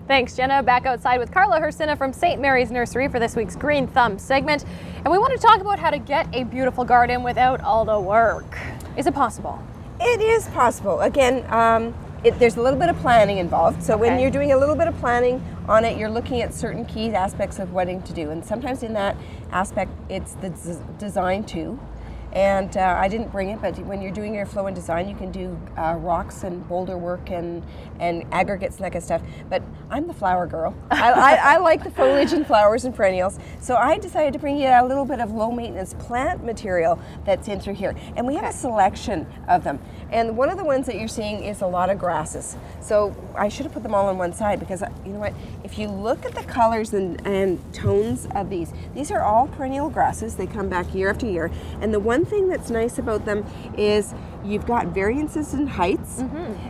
Thanks, Jenna. Back outside with Carla Hersina from St. Mary's Nursery for this week's Green Thumb segment. And we want to talk about how to get a beautiful garden without all the work. Is it possible? It is possible. Again, there's a little bit of planning involved. So when you're doing a little bit of planning on it, you're looking at certain key aspects of wanting to do. And sometimes in that aspect, it's the design too. And I didn't bring it, but when you're doing your flow and design, you can do rocks and boulder work and aggregates and that kind of stuff. But I'm the flower girl. I like the foliage and flowers and perennials. So I decided to bring you a little bit of low maintenance plant material that's in through here. And we have a selection of them. And one of the ones that you're seeing is a lot of grasses. So I should have put them all on one side because, you know what, if you look at the colors and tones of these are all perennial grasses. They come back year after year. And the one thing that's nice about them is you've got variances in heights.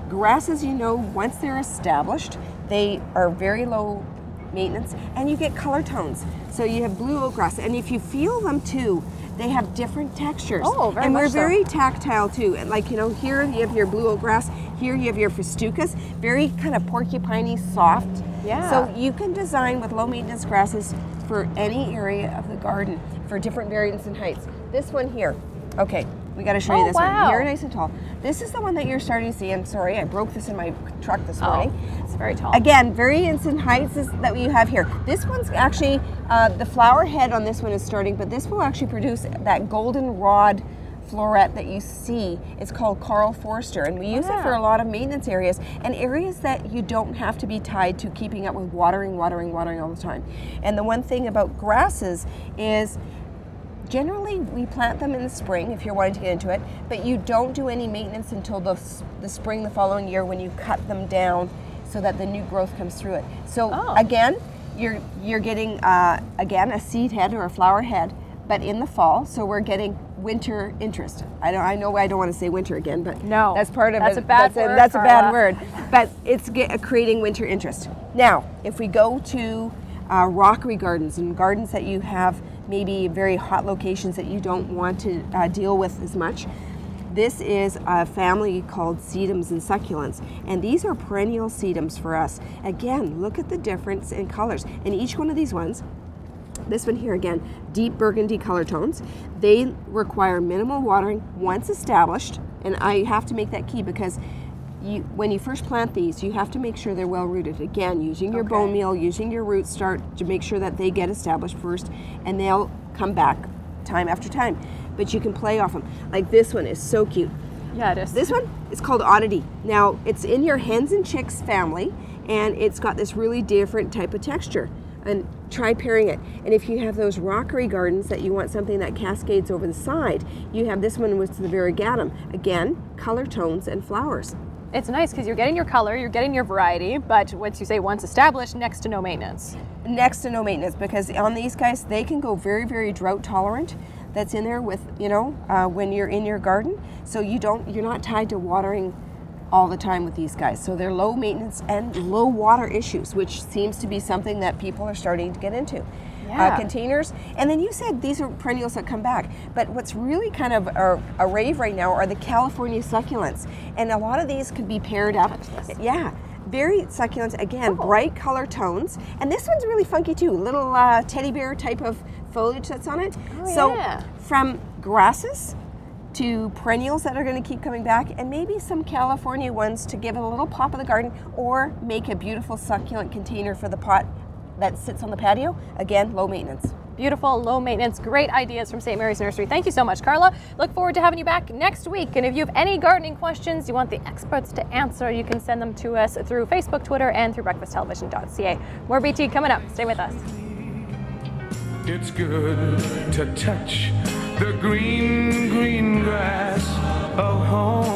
Grasses, you know, once they're established, they are very low maintenance, and you get color tones. So you have blue oak grass, and if you feel them too, they have different textures. Oh, very and much we're so. Very tactile too. And like, you know, here you have your blue oak grass, here you have your festucas, very kind of porcupiney soft. Yeah. So you can design with low maintenance grasses for any area of the garden for different variants and heights. This one here, okay, we got to show you this one. Here, nice and tall. This is the one that you're starting to see. I'm sorry, I broke this in my truck this morning. It's very tall. Again, variants in heights that you have here. This one's actually, the flower head on this one is starting, but this will actually produce that golden rod floret that you see. It's called Carl Forster, and we use it for a lot of maintenance areas and areas that you don't have to be tied to keeping up with watering all the time. And the one thing about grasses is generally we plant them in the spring if you're wanting to get into it, but you don't do any maintenance until the spring the following year when you cut them down so that the new growth comes through it. So again, you're getting again a seed head or a flower head, but in the fall, so we're getting winter interest. I know I don't want to say winter again, but no, that's part of it. That's a bad word. That's a bad word, but it's creating winter interest. Now, if we go to rockery gardens and gardens that you have maybe very hot locations that you don't want to deal with as much, this is a family called sedums and succulents, and these are perennial sedums for us. Again, look at the difference in colors, and each one of these ones, this one here again, deep burgundy color tones, they require minimal watering once established, and I have to make that key because when you first plant these, you have to make sure they're well rooted. Again, using your bone meal, using your root start to make sure that they get established first, and they'll come back time after time. But you can play off them. Like this one is so cute. Yeah, it is. This one is called Oddity. Now, it's in your hens and chicks family, and it's got this really different type of texture. And try pairing it. And if you have those rockery gardens that you want something that cascades over the side, you have this one with the variegatum. Again, color tones and flowers. It's nice because you're getting your color, you're getting your variety, but once established, next to no maintenance. Next to no maintenance, because on these guys, they can go very, very drought tolerant. That's in there with, you know, when you're in your garden. So you're not tied to watering all the time with these guys. So they're low maintenance and low water issues, which seems to be something that people are starting to get into. Containers, and then you said these are perennials that come back, but what's really kind of a rave right now are the California succulents, and a lot of these could be paired up. Yeah, very succulents, again, bright color tones, and this one's really funky too, little teddy bear type of foliage that's on it. From grasses to perennials that are going to keep coming back, and maybe some California ones to give it a little pop of the garden, or make a beautiful succulent container for the pot that sits on the patio. Again, low maintenance. Beautiful, low maintenance, great ideas from St. Mary's Nursery. Thank you so much, Carla. Look forward to having you back next week. And if you have any gardening questions you want the experts to answer, you can send them to us through Facebook, Twitter, and through breakfasttelevision.ca. More BT coming up. Stay with us. It's good to touch the green, green grass of home.